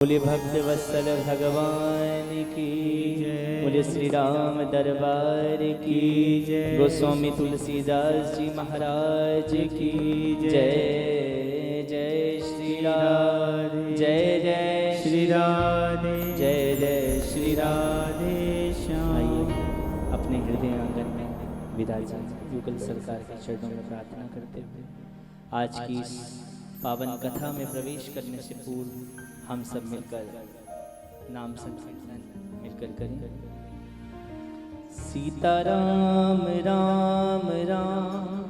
बोले भक्त वत्सल भगवान की जय। बोले श्री राम दरबार की जय। गोस्वामी तुलसीदास जी महाराज की जय। जय श्री राधे जय जय श्री राधे जय जय श्री राधे श्याम। आइए अपने हृदय आंगन में विदाई युगल सरकार के चरणों में प्रार्थना करते हुए आज की इस पावन कथा में प्रवेश करने से पूर्व हम सब मिलकर नाम संकीर्तन मिलकर करें। सीताराम राम राम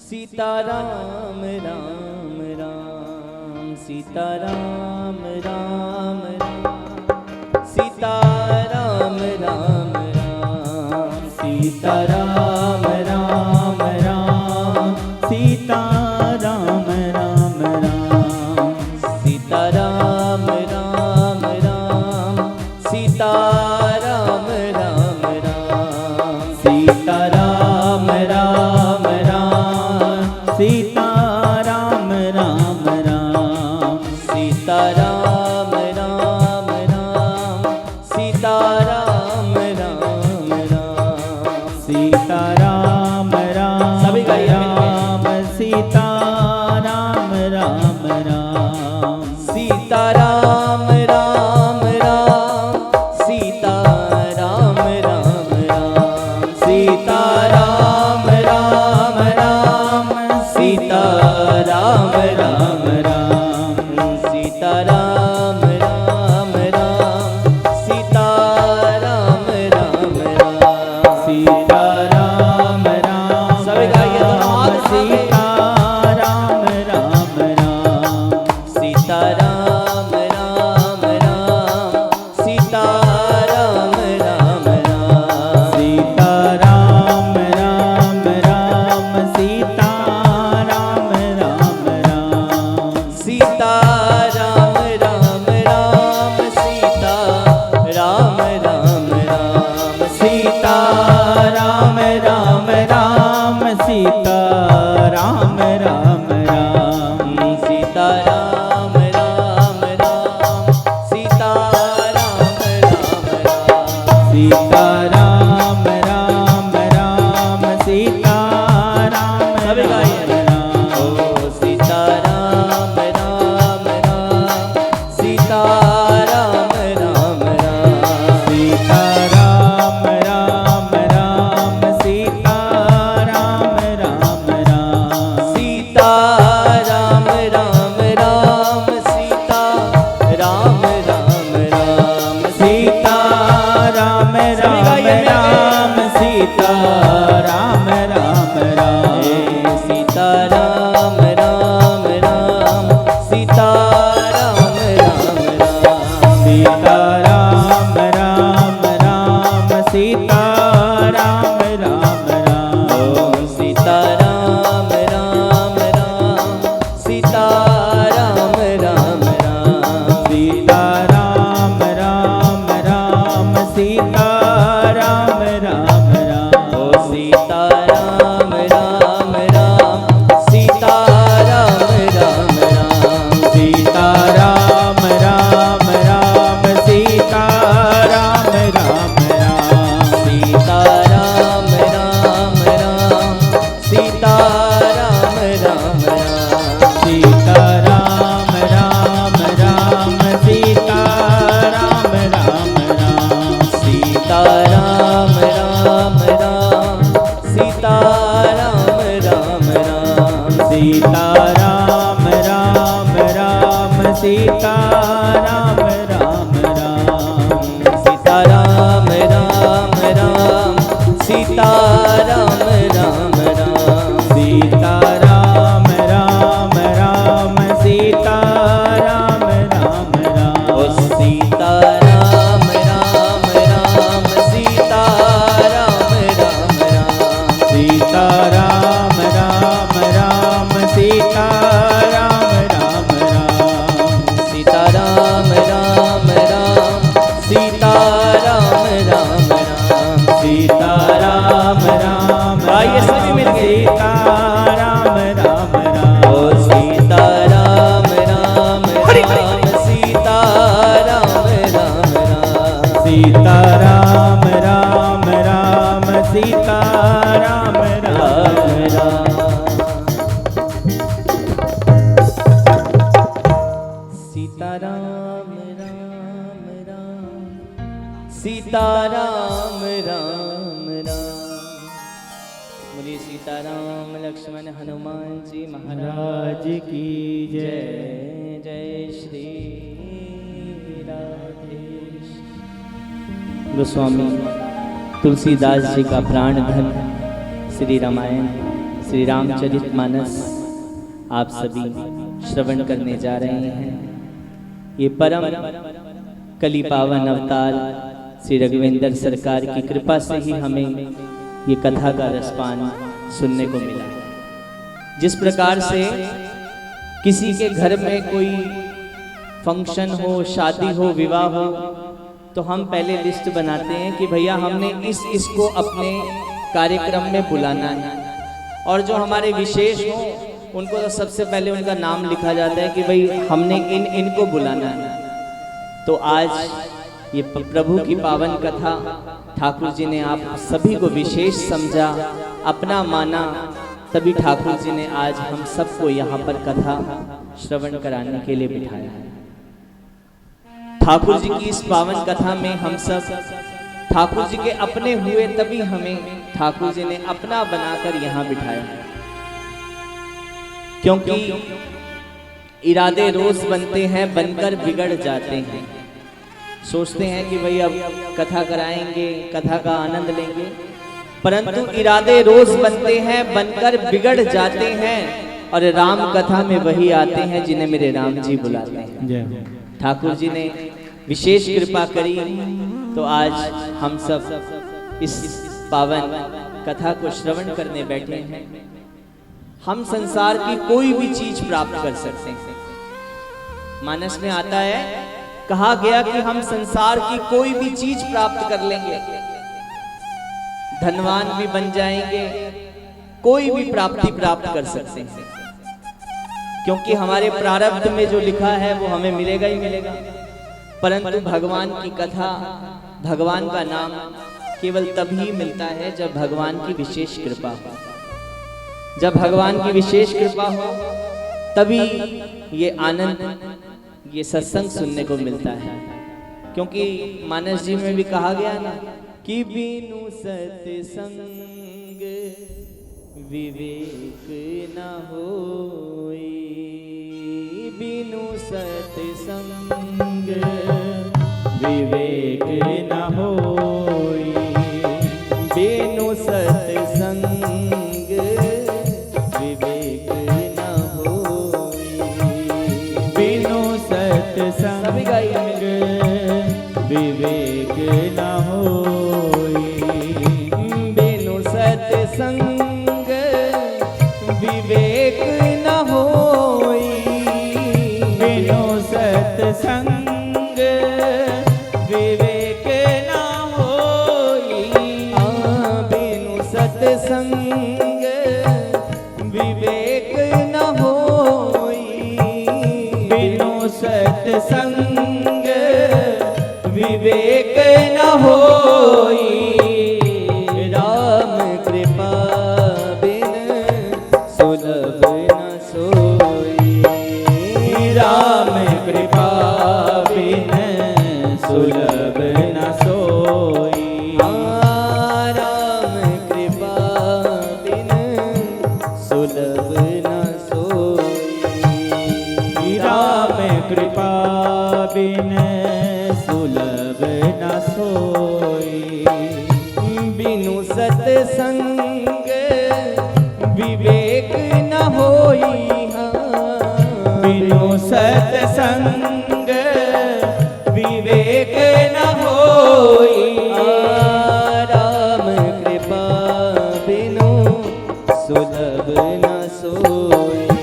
सीताराम राम राम सीताराम राम राम सीताराम राम राम सीताराम राम राम सीताराम राम राम सीताराम राम राम सीताराम राम राम सीताराम राम राम सीताराम राम राम सीताराम सीता राम राम राम सीता राम राम राम सीताराम राम राम सीताराम राम राम। बोलिए सीताराम लक्ष्मण हनुमान जी महाराज की जय। जय श्री राधे। गोस्वामी तुलसीदास जी का प्राण धन श्री रामायण श्री रामचरितमानस आप सभी श्रवण करने जा रहे हैं। ये परम कली पावन अवतार श्री रघुवेंद्र सरकार की कृपा से ही हमें ये कथा का रसपान सुनने को मिला। जिस प्रकार से किसी के घर में कोई फंक्शन हो, शादी हो, विवाह हो, तो हम पहले लिस्ट बनाते हैं कि भैया हमने इसको अपने कार्यक्रम में बुलाना है, और जो हमारे विशेष हो उनको तो सबसे पहले उनका नाम लिखा जाता है कि भाई हमने इनको बुलाना है। तो आज ये प्रभु की पावन कथा ठाकुर जी ने आप सभी को विशेष समझा, अपना माना, तभी ठाकुर जी ने आज हम सबको यहाँ पर कथा श्रवण कराने के लिए बिठाया है। ठाकुर जी की इस पावन कथा में हम सब ठाकुर जी के अपने हुए, तभी हमें ठाकुर जी ने अपना बनाकर यहाँ बिठाया है। क्योंकि इरादे रोज बनते हैं, बनकर बिगड़ जाते हैं। सोचते हैं कि भाई अब कथा कराएंगे, कथा का आनंद लेंगे, परंतु इरादे रोज बनते हैं, बनकर बिगड़ जाते हैं, और राम कथा में वही आते हैं जिन्हें मेरे राम जी बुलाते हैं। ठाकुर जी ने विशेष कृपा करी, तो आज हम सब इस पावन कथा को श्रवण करने बैठे हैं। हम संसार की कोई भी चीज प्राप्त कर सकते हैं। मानस में आता है, कहा गया कि हम संसार की कोई भी चीज प्राप्त कर लेंगे, धनवान भी बन जाएंगे, कोई भी प्राप्ति प्राप्त कर सकते हैं, क्योंकि हमारे प्रारब्ध में जो लिखा है वो हमें मिलेगा ही मिलेगा। परंतु भगवान की कथा, भगवान का नाम केवल तभी मिलता है जब भगवान की विशेष कृपा हो। जब भगवान की विशेष कृपा हो तभी ये आनंद, ये सत्संग सुनने को मिलता है। क्योंकि मानस जी में भी कहा गया ना कि बिनु सत्संग विवेक न होई, बिनु सत्संग विवेक न होई, बिनु सत्संग विवेक न होई, बिनु सत्संग विवेक न होई, बिनु सत्संग विवेक न होई, बिनु सत्संग विवेक न होई, बिनु सत्संग विवेक न होई, बिनु सत्संग विवेक न होई। राम कृपा बिन सुलभ न सोई, राम कृपा बिन सुलभ न सोई, राम कृपा बिन सुलभ न सोई, राम कृपा बिन सुलभ न सोई, बिनु सत्संग विवेक न होई, बिनु सत्संग विवेक न होई, राम कृपा बिनु सुलभ न सोई,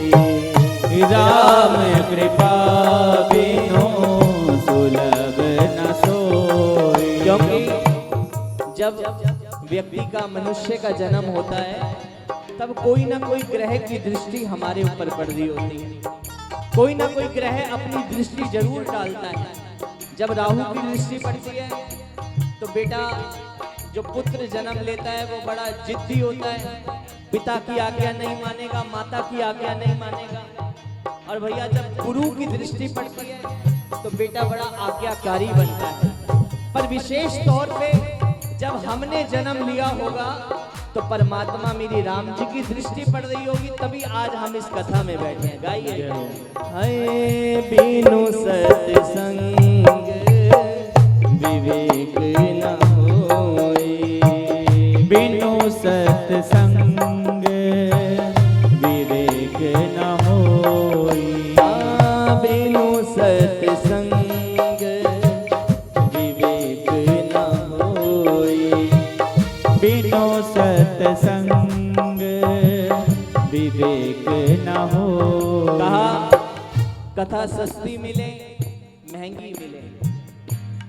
राम कृपा बिनु सुलभ न सोई। क्योंकि जब व्यक्ति का, मनुष्य का जन्म होता है, तब कोई ना कोई ग्रह की दृष्टि हमारे ऊपर पड़ रही होती है। कोई ना कोई ग्रह अपनी दृष्टि जरूर डालता है। जब राहु की दृष्टि पड़ती है तो बेटा जो पुत्र जन्म लेता है वो बड़ा जिद्दी होता है, पिता की आज्ञा नहीं मानेगा, माता की आज्ञा नहीं मानेगा। और भैया जब गुरु की दृष्टि पड़ती है तो बेटा बड़ा आज्ञाकारी बनता है। पर विशेष तौर पे जब हमने जन्म लिया होगा तो परमात्मा मेरी राम जी की दृष्टि पड़ रही होगी, तभी आज हम इस कथा में बैठे हैं। गाइए। हाय बिनु सत्संग विवेक न होई, बिनु सत्संग विवेक न होई, बिनु सत्संग विवेक न होई, बिनु सत्संग विवेक न होई। कहा कथा सस्ती मिले महंगी मिले,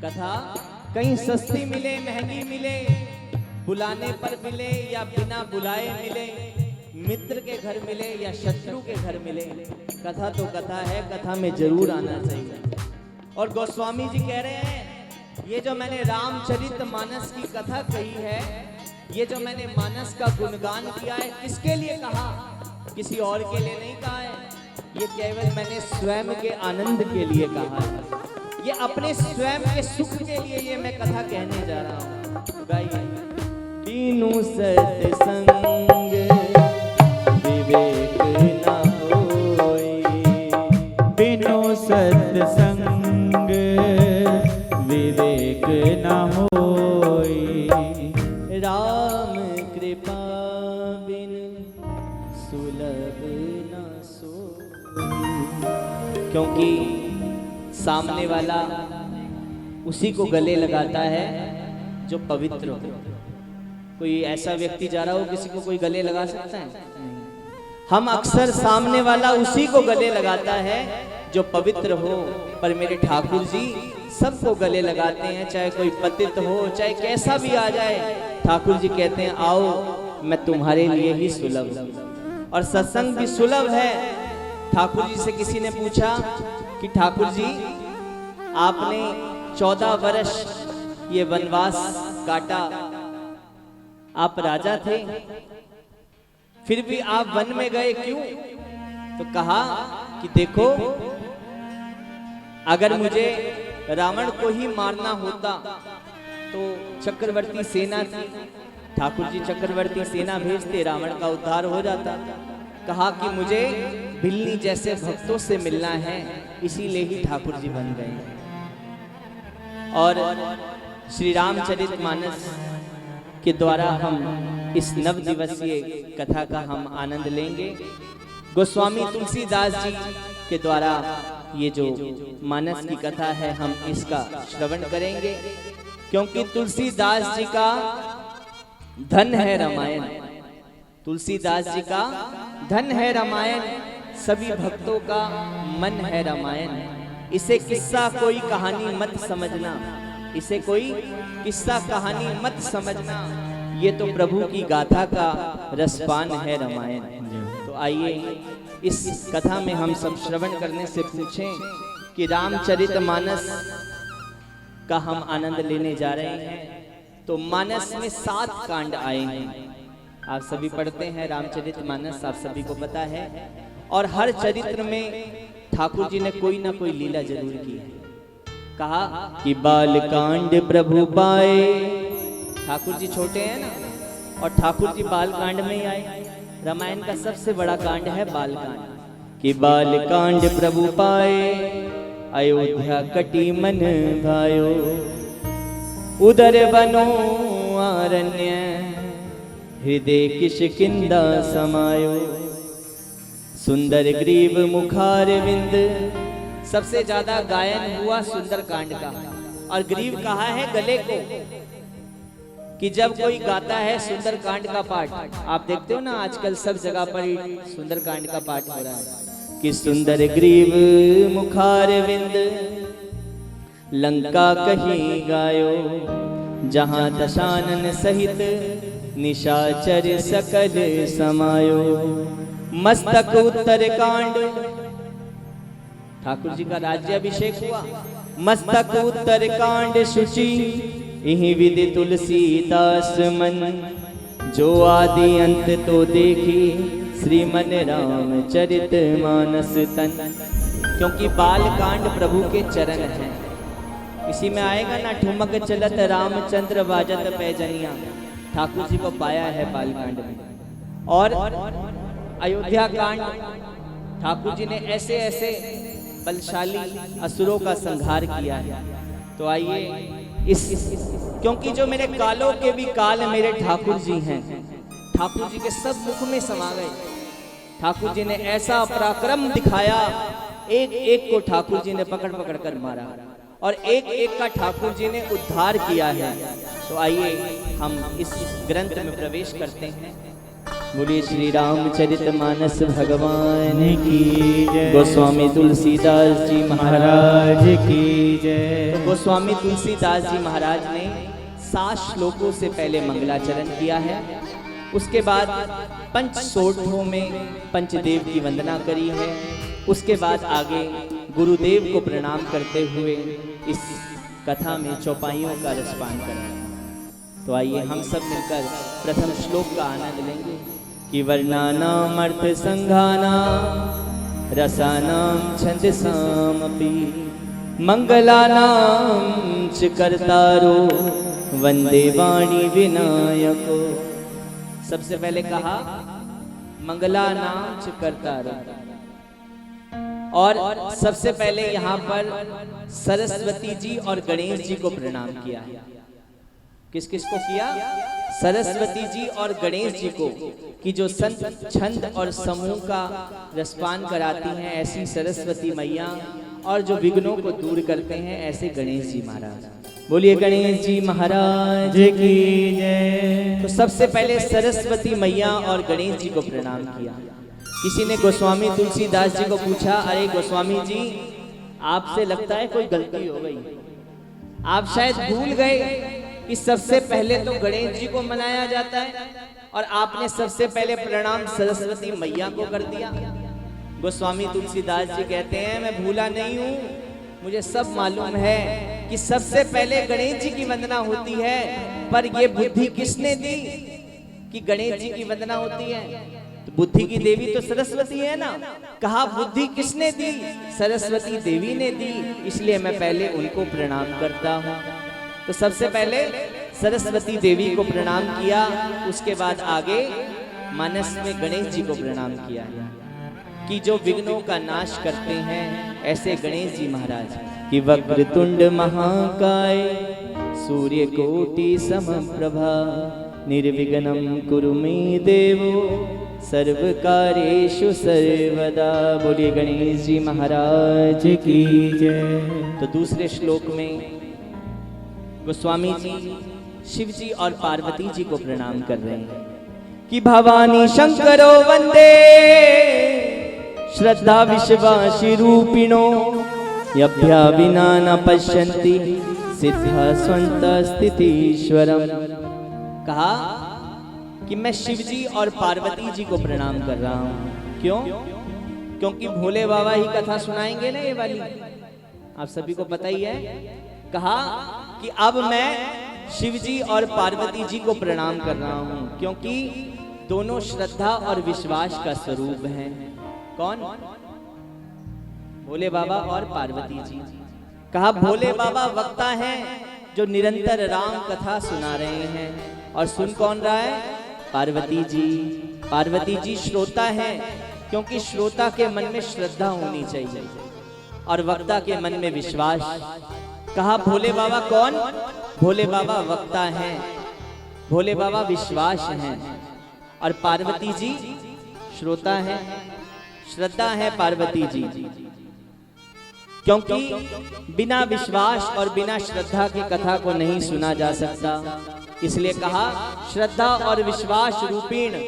कथा कहीं सस्ती मिले महंगी मिले, बुलाने पर मिले या बिना बुलाए मिले, मित्र के घर मिले या शत्रु के घर मिले, कथा तो कथा है, कथा में जरूर आना चाहिए। और गोस्वामी जी कह रहे हैं ये जो मैंने रामचरितमानस की कथा कही है, ये जो मैंने मानस का गुणगान किया है, किसके लिए कहा? किसी और के लिए नहीं कहा है, ये केवल मैंने स्वयं के आनंद के लिए कहा है, ये अपने स्वयं के सुख के लिए ये मैं कथा कहने जा रहा हूँ। गाइए। बिनु सत्संग विवेक न होई, बिनु सत्संग विवेक न होई, राम कृपा बिन सुलभ न सोई। क्योंकि सामने वाला उसी को गले लगाता है जो पवित्र हो। कोई ऐसा व्यक्ति जा रहा हो, किसी को कोई गले लगा सकता है? हम अक्सर सामने वाला उसी को गले लगाता है जो पवित्र हो। पर मेरे ठाकुर जी सबको गले लगाते हैं, चाहे कोई पतित हो, चाहे कैसा भी आ जाए। ठाकुर जी कहते हैं आओ मैं तुम्हारे लिए ही सुलभ हूं। और सत्संग भी सुलभ है। ठाकुर जी से किसी ने पूछा कि ठाकुर जी आपने 14 वर्ष ये वनवास काटा, आप राजा थे, फिर भी आप वन में गए क्यों? तो कहा कि देखो अगर मुझे रावण को ही मारना होता तो चक्रवर्ती सेना थी, ठाकुर जी चक्रवर्ती सेना भेजते, रावण का उद्धार हो जाता। कहा कि मुझे बिल्ली जैसे भक्तों से मिलना है, इसीलिए ही ठाकुर जी बन गए। और श्री रामचरितमानस के द्वारा हम इस नव दिवसीय कथा का हम आनंद लेंगे। गोस्वामी तुलसीदास जी के द्वारा ये जो मानस की कथा है हम इसका श्रवण करेंगे, क्योंकि तुलसीदास जी का धन है रामायण। तुलसीदास जी का धन है रामायण, सभी भक्तों का मन है रामायण। इसे किस्सा कोई कहानी मत समझना, इसे कोई किस्सा कहानी मत समझना, ये तो प्रभु की गाथा का रसपान है रामायण। तो आइए इस कथा में हम सब श्रवण करने से पूछें कि रामचरितमानस का हम आनंद लेने जा रहे हैं। तो मानस में 7 कांड आए हैं, आप सभी पढ़ते हैं रामचरितमानस, आप सभी को पता है। और हर चरित्र में ठाकुर जी ने कोई ना कोई लीला जरूर की है। कहा कि बाल कांड प्रभु पाए, ठाकुर जी छोटे हैं ना, और ठाकुर जी बाल कांड में ही आए। रामायण का सबसे बड़ा कांड है बाल कांड। कि बाल कांड प्रभु पाए, अयोध्या कटी मन भायो, उदर बनो आरण्य, हृदय किष्किंधा समायो, सुंदर ग्रीव मुखार विंद। सबसे ज्यादा गायन हुआ सुंदर कांड का, और ग्रीव कहा है गले को, कि जब कोई गाता है सुंदर कांड का पाठ, आप देखते हो ना आजकल सब जगह पर ही सुंदर कांड का पाठ हो रहा है, कि सुंदर ग्रीव मुखार विंद, लंका कही गायो, जहां दशानन सहित निशाचर सकल समायो, मस्तक उत्तर कांड। ठाकुर जी का राज्याभिषेक हुआ, मस्तक उत्तर कांड शुचि, इहि विधि तुलसीदास मन, जो आदि अंत तो देखी, श्रीमन रामचरित मानस तन। क्योंकि बालकांड प्रभु के चरण हैं। इसी में आएगा ना, ठुमक चलत रामचंद्र बाजत पैजनिया। ठाकुर जी को पाया है बालकांड में। और अयोध्या कांड, ठाकुर जी ने ऐसे ऐसे बलशाली असुरों का संहार किया है। तो आइए इस क्योंकि जो मेरे कालों के भी काल मेरे ठाकुर जी हैं, ठाकुर जी के सब मुख में समा गए। ठाकुर जी ने ऐसा पराक्रम दिखाया, एक एक को ठाकुर जी ने पकड़ पकड़ कर मारा और एक एक का ठाकुर जी ने उद्धार किया है। तो आइए हम इस ग्रंथ में प्रवेश करते हैं। बोलिए श्री रामचरित मानस भगवान की जय। गोस्वामी तुलसीदास जी महाराज की जय। गोस्वामी तुलसीदास जी महाराज ने 7 श्लोकों से पहले मंगलाचरण किया है। उसके बाद पंचसोठों में पंचदेव की वंदना करी है। उसके बाद आगे गुरुदेव को प्रणाम करते हुए इस कथा में चौपाइयों का रसपान करना। तो आइए हम सब मिलकर प्रथम श्लोक का आनंद लेंगे कि वर्णानाम अर्थ संघाना रसानाम छंदसामपि मंगलानाम च कर्तारो वंदे वाणी विनायको। सबसे पहले कहा मंगलानाम च कर्तारो, और सबसे पहले यहाँ पर सरस्वती जी और गणेश जी को प्रणाम किया है। किस किस को किया? सरस्वती जी और गणेश जी को, कि जो संत छंद और समूह का रसपान कराती हैं ऐसी सरस्वती मैया, और जो विघ्नों को दूर करते हैं ऐसे गणेश जी महाराज। बोलिए गणेश जी महाराज की जय। तो सबसे पहले सरस्वती मैया और गणेश जी को प्रणाम किया। किसी ने गोस्वामी तुलसीदास जी को पूछा, अरे गोस्वामी जी आपसे लगता है कोई गलती हो गई, आप शायद भूल गए कि सबसे पहले तो गणेश जी को मनाया जाता है और आपने सबसे पहले प्रणाम सरस्वती मैया को कर दिया। गोस्वामी तुलसीदास जी कहते हैं मैं भूला नहीं हूँ, मुझे सब मालूम है कि सबसे पहले गणेश जी की वंदना होती है, पर ये बुद्धि किसने दी कि गणेश जी की वंदना होती है? तो बुद्धि की देवी तो सरस्वती है ना। कहा बुद्धि किसने दी? सरस्वती देवी ने दी, इसलिए मैं पहले उनको प्रणाम करता हूँ। तो सबसे पहले सरस्वती देवी को प्रणाम किया, उसके बाद आगे मानस में गणेश जी को प्रणाम किया कि जो विघ्नों का नाश करते हैं ऐसे गणेश जी महाराज। कि वक्रतुंड महाकाय सूर्य कोटि समप्रभा निर्विघ्नं कुरु मे देवो सर्वकार्येषु सर्वदा। बोलिए गणेश जी महाराज की जय। तो दूसरे श्लोक में गोस्वामी जी शिव जी और पार्वती जी को प्रणाम कर रहे हैं कि भवानी शंकरो वंदे श्रद्धा विश्वासी रूपिणो यभ्या विना न पश्यन्ति सिद्धा स्वंत स्थितीश्वरम। कहा कि मैं शिव जी और पार्वती जी को प्रणाम कर रहा हूं। क्यों? क्योंकि भोले बाबा ही कथा सुनाएंगे ना ये वाली, आप सभी को पता ही है। कहा कि अब मैं शिव जी और पार्वती जी को प्रणाम कर रहा हूं क्योंकि दोनों श्रद्धा और विश्वास का स्वरूप हैं। कौन? भोले बाबा और पार्वती जी। कहा भोले बाबा वक्ता हैं जो निरंतर राम कथा सुना रहे हैं, और सुन कौन रहा है? पार्वती जी। पार्वती जी श्रोता हैं क्योंकि श्रोता के मन में श्रद्धा होनी चाहिए और वक्ता के मन में विश्वास। कहा भोले बाबा कौन? भोले बाबा वक्ता हैं, भोले बाबा विश्वास हैं, और पार्वती जी श्रोता हैं, श्रद्धा है पार्वती जी। क्योंकि बिना विश्वास और बिना श्रद्धा की कथा को नहीं सुना जा सकता, इसलिए कहा श्रद्धा और विश्वास रूपीण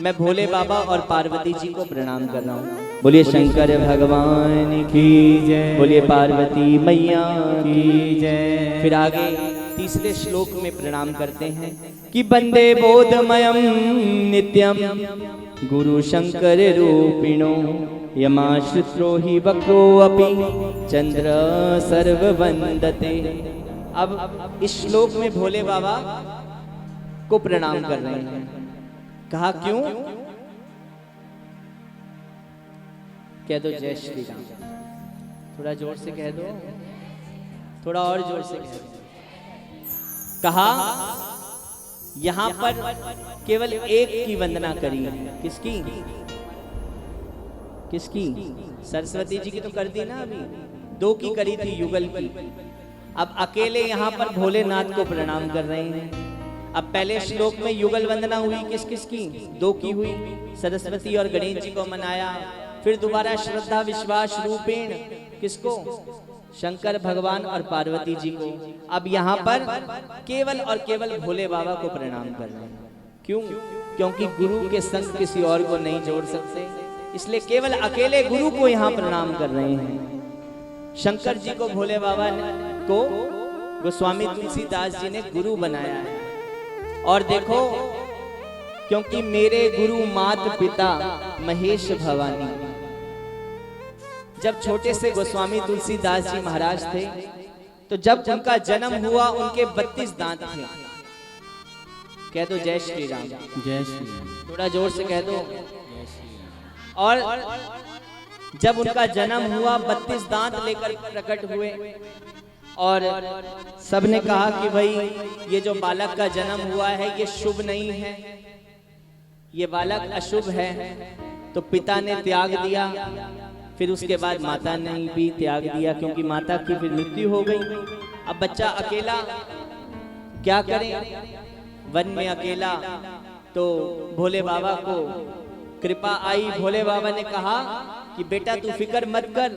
मैं भोले बाबा और पार्वती जी को प्रणाम कर रहा हूँ। बोलिए शंकर भगवान की जय, बोलिए पार्वती मैया की जय। फिर आगे तीसरे श्लोक में प्रणाम करते हैं कि वंदे बोधमयम नित्यम गुरु शंकर रूपिणो यमाश्रित्रो हि वक्रो अपि चंद्र सर्ववंदते। अब इस श्लोक में भोले बाबा को प्रणाम कर रहे हैं। कहा क्यों? कह दो जय श्री राम। थोड़ा जोर से कह दो, थोड़ा और जोर से कह दो। कहा यहां पर केवल एक की वंदना करी। किसकी? किसकी? सरस्वती जी की तो कर दी ना, अभी दो की करी थी, युगल की। अब अकेले यहां पर भोलेनाथ को प्रणाम कर रहे हैं। अब पहले श्लोक में युगल वंदना हुई, किस किस की? दो की हुई, सरस्वती और गणेश जी को मनाया। फिर दोबारा श्रद्धा विश्वास रूपेण किसको? शंकर भगवान और पार्वती जी को। अब यहाँ पर केवल और केवल भोले बाबा को प्रणाम कर रहे हैं। क्यों? क्योंकि गुरु के संग किसी और को नहीं जोड़ सकते, इसलिए केवल अकेले गुरु को यहाँ प्रणाम कर रहे हैं। शंकर जी को भोले बाबा को गोस्वामी तुलसीदास जी ने गुरु बनाया है। और देखो, क्योंकि मेरे गुरु मात पिता महेश भवानी। जब छोटे से गोस्वामी तुलसीदास जी महाराज थे, तो जब उनका जन्म हुआ उनके 32 दांत थे। कह दो जय श्री राम। जय श्री राम। थोड़ा जोर से कह दो। और जब उनका जन्म हुआ 32 दांत लेकर प्रकट हुए और सबने कहा कि भाई ये जो बालक का जन्म हुआ है ये शुभ नहीं है, ये बालक अशुभ है। तो पिता ने त्याग दिया, फिर उसके बाद माता ने भी त्याग दिया, क्योंकि माता की फिर मृत्यु हो गई। अब बच्चा अकेला क्या करे, वन में अकेला। तो भोले बाबा को कृपा आई। भोले बाबा ने कहा कि बेटा तू फिक्र मत कर।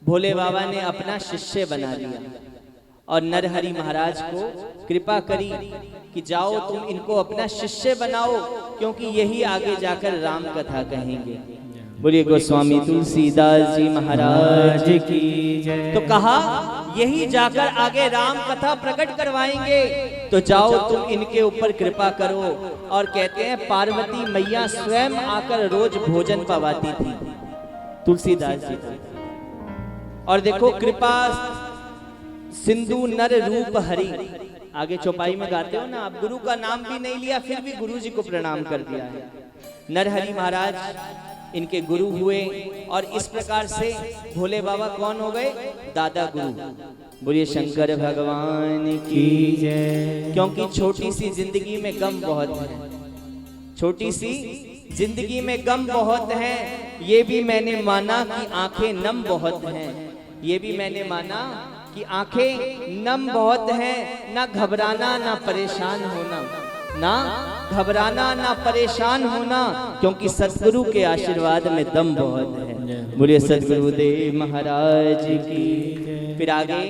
भोले बाबा ने अपना शिष्य बना लिया और नरहरि महाराज को कृपा करी कि जाओ तुम इनको अपना शिष्य बनाओ, क्योंकि यही आगे जाकर राम कथा कहेंगे। बोलिए गोस्वामी तुलसीदास जी महाराज की जय। तो कहा यही जाकर आगे राम कथा प्रकट करवाएंगे, तो जाओ तुम इनके ऊपर कृपा करो। और कहते हैं पार्वती मैया स्वयं आकर रोज भोजन पवाती थी तुलसीदास जी को। और देखो कृपा सिंधु नर रूप हरि, आगे चौपाई में गाते हो ना, आप गुरु का नाम भी नहीं लिया फिर भी गुरु जी को प्रणाम कर दिया है। नरहरि महाराज इनके गुरु हुए और इस प्रकार से भोले बाबा कौन हो गए? दादा गुरु। बोलिए शंकर भगवान की जय। क्योंकि छोटी सी जिंदगी में गम बहुत है, छोटी सी जिंदगी में गम बहुत है। ये भी मैंने माना कि आंखें नम बहुत हैं, ये भी मैंने माना कि आंखें नम बहुत हैं। ना घबराना ना परेशान होना, ना घबराना ना परेशान होना, क्योंकि सतगुरु के आशीर्वाद में दम बहुत है। बोलिए सतगुरुदेव महाराज की। फिर आगे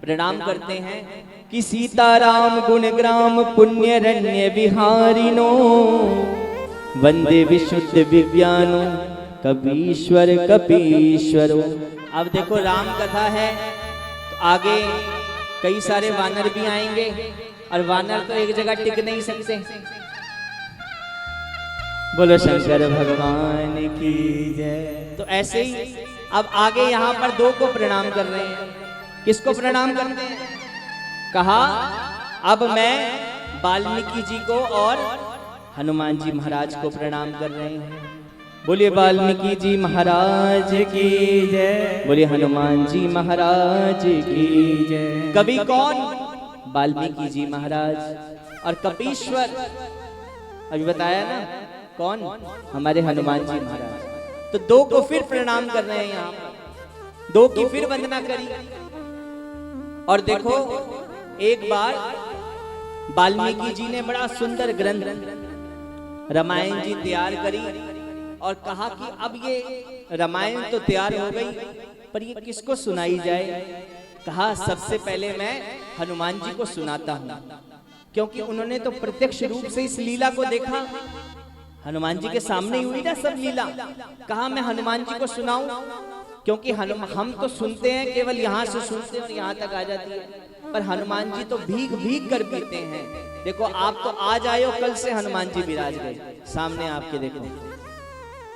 प्रणाम करते हैं कि सीताराम गुणग्राम पुण्यरण्य विहारिनो वंदे विशुद्ध विज्ञानो कपीश्वर कपीश्वरो। अब देखो राम कथा है तो आगे कई सारे वानर भी आएंगे और वानर तो एक जगह टिक नहीं सकते। बोलो शंकर भगवान की जय। तो ऐसे ही अब आगे यहाँ पर दो को प्रणाम कर रहे हैं। किसको प्रणाम करते हैं? कहा अब मैं वाल्मीकि जी को और हनुमान जी महाराज को प्रणाम कर रहे हैं। बोलिए वाल्मीकि जी महाराज की जय। बोलिए हनुमान जी महाराज की जय। कवि कौन? वाल्मीकि जी महाराज। और कपीश्वर अभी बताया ना कौन? हमारे हनुमान जी महाराज। तो दो को फिर प्रणाम कर रहे हैं यहाँ पर, दो की फिर वंदना करी। और देखो एक बार वाल्मीकि जी ने बड़ा सुंदर ग्रंथ रामायण जी तैयार करी और कहा कि अब ये रामायण तो तैयार हो गई, पर ये किसको सुनाई जाए? कहा सबसे पहले मैं हनुमान जी को सुनाता हूँ, क्योंकि उन्होंने तो प्रत्यक्ष रूप से इस लीला को देखा। हनुमान जी के सामने ही हुई ना सब लीला। कहा मैं हनुमान जी को सुनाऊं, क्योंकि हम तो सुनते हैं, केवल यहाँ से सुनते हैं और यहाँ तक आ जाती है, पर हनुमान जी तो भीग भीग कर पीते हैं। देखो आप तो आज आए हो, कल से हनुमान जी विराज गए सामने आपके। देखो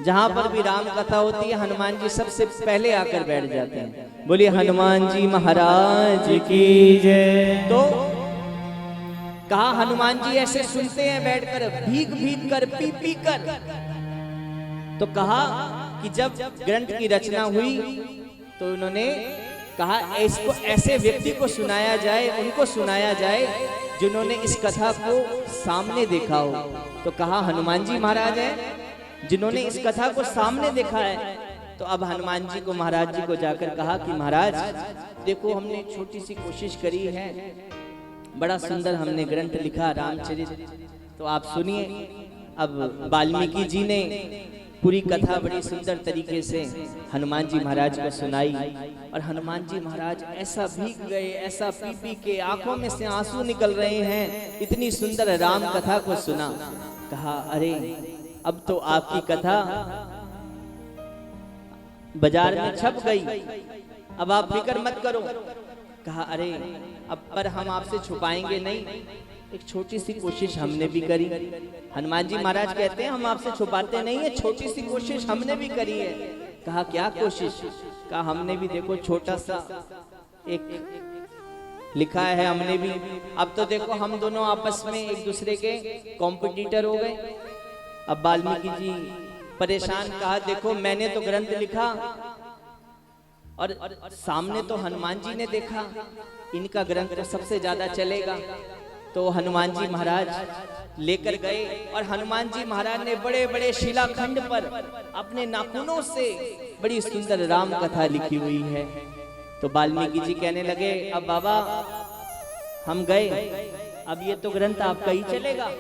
जहां पर भी राम कथा होती है हनुमान जी सबसे पहले आकर बैठ जाते हैं। बोलिए हनुमान जी महाराज की जय। तो कहा हनुमान जी ऐसे सुनते हैं बैठकर, भीग भीग कर, पी पी कर। तो कहा कि जब ग्रंथ की रचना हुई तो उन्होंने कहा इसको ऐसे व्यक्ति को सुनाया जाए, उनको सुनाया जाए जिन्होंने इस कथा को सामने देखा हो। तो कहा हनुमान जी महाराज है जिन्होंने इस कथा को सामने देखा है। तो अब हनुमान जी को महाराज जी को जाकर कहा कि महाराज देखो हमने छोटी सी कोशिश करी है, बड़ा सुंदर हमने ग्रंथ लिखा रामचरित, तो आप सुनिए। अब वाल्मीकि जी ने पूरी कथा बड़ी सुंदर तरीके से हनुमान जी महाराज को सुनाई और हनुमान जी महाराज ऐसा भीग गए, ऐसा पी पी के आंखों में से आंसू निकल रहे हैं, इतनी सुंदर राम कथा को सुना। कहा अरे अब तो आपकी कथा बाजार में छप गई, अब आप फिक्र मत करो। कहा अरे अब पर हम आपसे छुपाएंगे नहीं, एक छोटी सी कोशिश हमने भी करी। हनुमान जी महाराज कहते हैं हम आपसे छुपाते नहीं है, छोटी सी कोशिश हमने भी करी है। कहा क्या कोशिश? कहा हमने भी देखो छोटा सा एक लिखा है हमने भी। अब तो देखो हम दोनों आपस में एक दूसरे के कॉम्पिटिटर हो गए। अब वाल्मीकि जी परेशान, कहा देखो मैंने तो ग्रंथ लिखा और सामने तो हनुमान जी ने देखा, इनका ग्रंथ तो सबसे ज्यादा चलेगा। तो हनुमान जी महाराज लेकर गए और हनुमान जी महाराज ने बड़े बड़े शिलाखंड पर अपने नाखूनों से बड़ी सुंदर राम कथा लिखी हुई है। तो वाल्मीकि जी कहने लगे अब बाबा हम गए, अब ये तो ग्रंथ आपका ही चलेगा।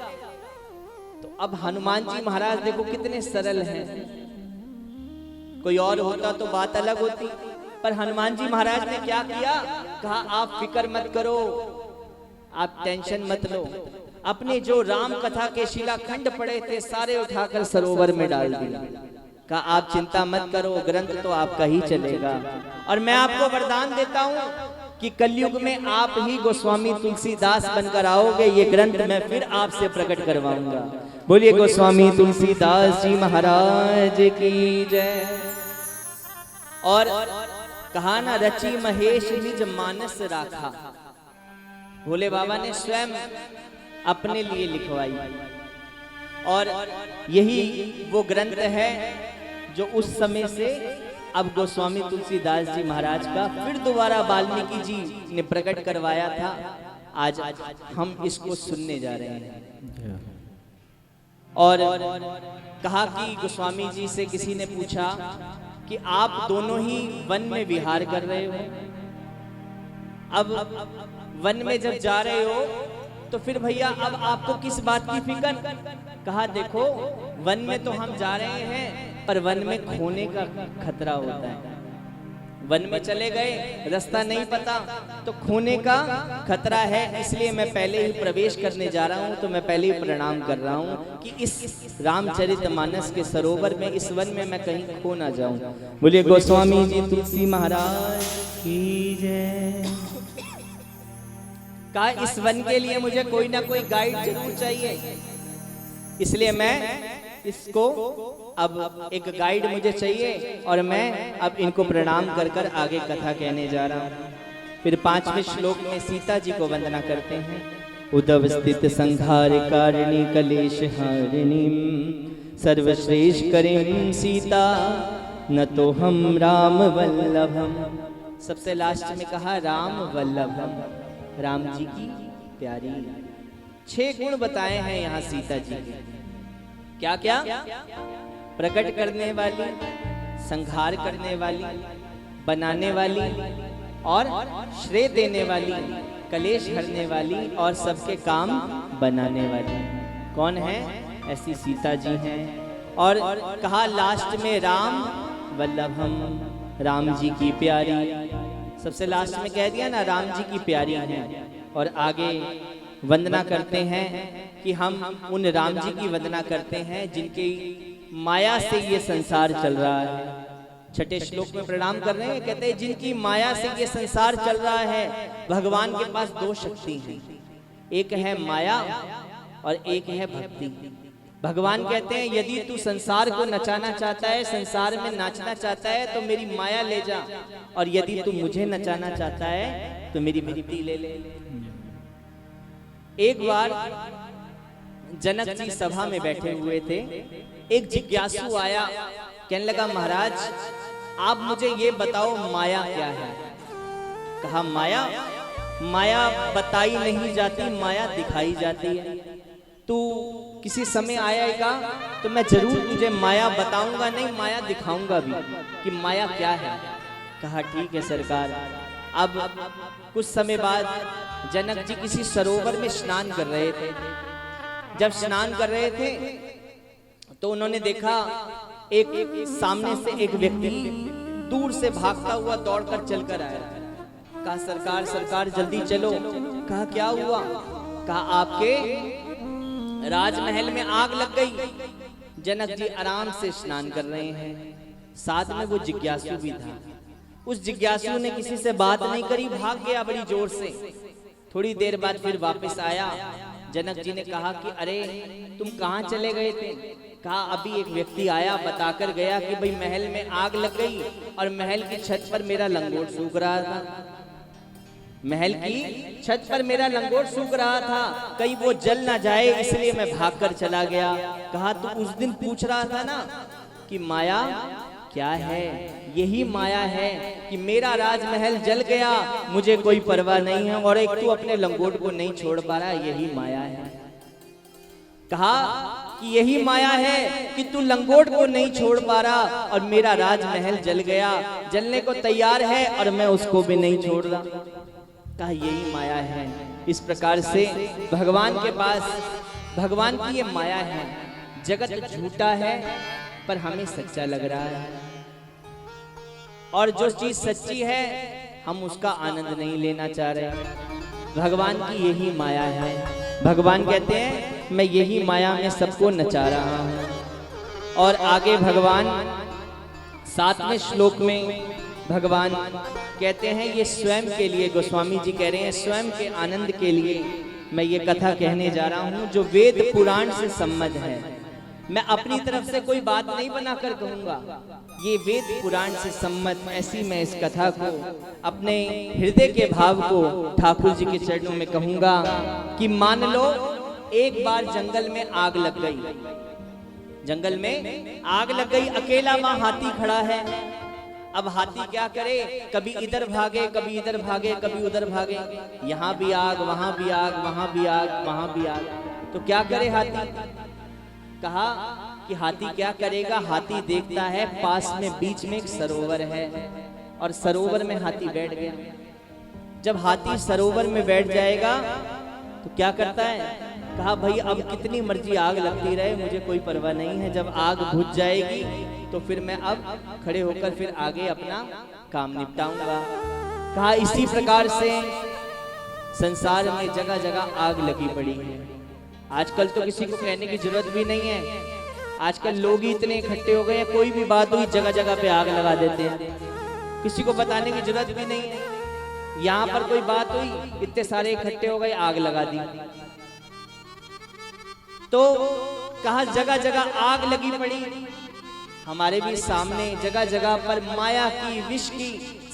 तो अब हनुमान जी महाराज देखो कितने सरल हैं, कोई और होता तो बात अलग होती, पर हनुमान जी महाराज ने क्या किया? कहा आप फिक्र मत करो, आप टेंशन मत लो, अपने जो राम कथा के शिलाखंड पड़े थे सारे उठाकर सरोवर में डाल दिया। कहा आप चिंता मत करो, ग्रंथ तो आपका ही चलेगा और मैं आपको वरदान देता हूं कि कलयुग में आप ही गोस्वामी तुलसीदास बनकर आओगे, ये ग्रंथ मैं फिर आपसे प्रकट करवाऊंगा। बोलिए गोस्वामी तुलसीदास जी महाराज की जय। और कहा ना रची महेश निज मानस राखा, भोले बाबा ने स्वयं अपने लिए लिखवाई और यही वो ग्रंथ है जो उस समय से अब गोस्वामी तुलसीदास जी महाराज का फिर दोबारा वाल्मीकि जी ने प्रकट करवाया था। आज हम इसको सुनने जा रहे हैं। और कहा कि गोस्वामी जी से किसी ने पूछा कि आप दोनों ही वन में विहार कर रहे हो, अब वन में जब जा रहे हो तो फिर भैया अब आपको किस बात की फिक्र? कहा देखो वन में तो हम जा रहे हैं पर वन में खोने का खतरा होता है। वन में चले गए, रास्ता नहीं पता तो खोने का खतरा है, इसलिए मैं पहले ही प्रवेश करने जा रहा हूँ। तो मैं पहले ही प्रणाम कर रहा हूँ कि इस रामचरितमानस के सरोवर में, इस वन में मैं कहीं खो ना जाऊं। बोलिए गोस्वामी जी तुलसी महाराज की जय। कहा इस वन के लिए मुझे कोई ना कोई गाइड जरूर चाहिए, इसलिए मैं इसको अब एक गाइड मुझे चाहिए और मैं अब इनको प्रणाम कर कर आगे कथा कहने जा रहा हूँ। फिर 5वें श्लोक में सीता जी को वंदना करते हैं। उद्धव स्थित संहार कारिणी कलेश हारिणी सर्वश्रेष्ठ करीम सीता न तो हम राम वल्लभम। सबसे लास्ट में कहा राम वल्लभम, राम जी की प्यारी। 6 गुण बताए हैं यहाँ सीता जी के। क्या क्या? प्रकट करने वाली, संहार करने वाली, बनाने वाली और श्रेय देने वाली, कलेश हरने वाली और सबके काम बनाने वाली। कौन है? ऐसी सीता जी हैं। और कहा लास्ट में राम वल्लभम, राम जी की प्यारी। सबसे लास्ट में कह दिया ना राम जी की प्यारी हैं। और आगे वंदना करते हैं कि हम उन राम जी की वंदना करते हैं जिनकी माया से ये संसार चल रहा है। 6ठे श्लोक में प्रणाम कर रहे हैं, कहते हैं जिनकी माया से ये संसार चल रहा है। भगवान के पास 2 शक्ति हैं, एक है माया और एक है भक्ति। भगवान कहते हैं यदि तू संसार को नचाना चाहता है, संसार में नाचना चाहता है तो मेरी माया ले जा, और यदि तू मुझे नचाना चाहता है तो मेरी भक्ति ले ले। एक बार जनक जी सभा में बैठे हुए थे, एक जिज्ञासु आया, कहने लगा महाराज आप मुझे ये बताओ माया क्या है। कहा माया, माया बताई नहीं जाती, माया दिखाई जाती है। तू किसी समय आएगा तो मैं जरूर तुझे माया बताऊंगा, नहीं माया दिखाऊंगा भी कि माया क्या है। कहा ठीक है सरकार। अब कुछ समय बाद जनक जी किसी सरोवर में स्नान कर रहे थे। जब स्नान कर रहे थे तो उन्होंने देखा एक सामने से एक व्यक्ति दूर से भागता हुआ दौड़कर चलकर आया। कहा सरकार सरकार जल्दी चलो। कहा क्या हुआ। कहा आपके राजमहल में आग लग गई। जनक जी आराम से स्नान कर रहे हैं, साथ में वो जिज्ञासु भी था। उस जिज्ञासु ने किसी से बात नहीं करी, भाग गया बड़ी जोर से। थोड़ी देर बाद फिर वापस आया। जनक जी ने कहा कि अरे तुम कहाँ चले गए थे। कहा अभी एक व्यक्ति आया, बताकर गया कि भाई महल में आग लग गई और महल की छत पर मेरा लंगोट सूख रहा था। महल की छत पर मेरा लंगोट सूख रहा था, कहीं वो जल ना जाए इसलिए मैं भागकर चला गया। कहा तू उस दिन पूछ रहा था ना कि माया क्या है। यही माया है कि मेरा राजमहल जल गया, मुझे कोई परवाह नहीं है, और एक तू अपने लंगोट को नहीं छोड़ पा रहा, यही माया है। कहा कि यही माया है कि तू लंगोट को नहीं छोड़ पा रहा और मेरा राजमहल जल गया, जलने को तैयार है और मैं उसको भी नहीं छोड़ रहा। कहा यही माया है। इस प्रकार से भगवान के पास, भगवान की ये माया है। जगत झूठा है पर हमें सच्चा लग रहा है, और जो चीज सच्ची है हम उसका आनंद नहीं लेना चाह रहे। भगवान की यही माया है। भगवान कहते हैं मैं यही माया में सबको नचा रहा हूं। और आगे भगवान 7वें श्लोक में भगवान कहते हैं ये स्वयं के लिए, गोस्वामी जी कह रहे हैं स्वयं के आनंद के लिए मैं ये कथा कहने जा रहा हूं जो वेद पुराण से सम्मत है। मैं अपनी तरफ से कोई बात नहीं बनाकर कहूंगा, ये वेद पुराण से सम्मत। ऐसी मैं इस कथा को अपने हृदय के भाव को ठाकुर जी के चरणों में कहूंगा कि मान लो एक बार जंगल में आग लग गई। जंगल में आग लग गई, अकेला वहां हाथी खड़ा है। अब हाथी क्या करे, कभी इधर भागे, कभी इधर भागे, कभी उधर भागे, यहाँ भी आग, वहां भी आग, वहां भी आग, वहां भी आग। तो क्या करे हाथी। कहा कि हाथी क्या करेगा। हाथी देखता है पास में बीच में एक सरोवर है और सरोवर में हाथी बैठ गया। जब हाथी सरोवर में बैठ जाएगा तो क्या करता है। कहा भाई अब कितनी मर्जी आग लगती रहे, मुझे कोई परवाह नहीं है। जब आग बुझ जाएगी तो फिर मैं अब खड़े होकर फिर आगे अपना काम निपटाऊंगा। कहा इसी प्रकार से संसार में जगह जगह आग लगी पड़ी है। आजकल तो किसी को कहने की जरूरत भी नहीं है। आजकल लोग ही इतने इकट्ठे हो गए हैं, कोई भी बात हुई जगह जगह पे आग लगा देते हैं, किसी को बताने की जरूरत भी नहीं है। यहाँ पर कोई बात हुई, इतने सारे इकट्ठे हो गए, आग लगा दी। तो कहा जगह जगह आग लगी पड़ी। हमारे भी सामने जगह जगह पर माया की, विष की,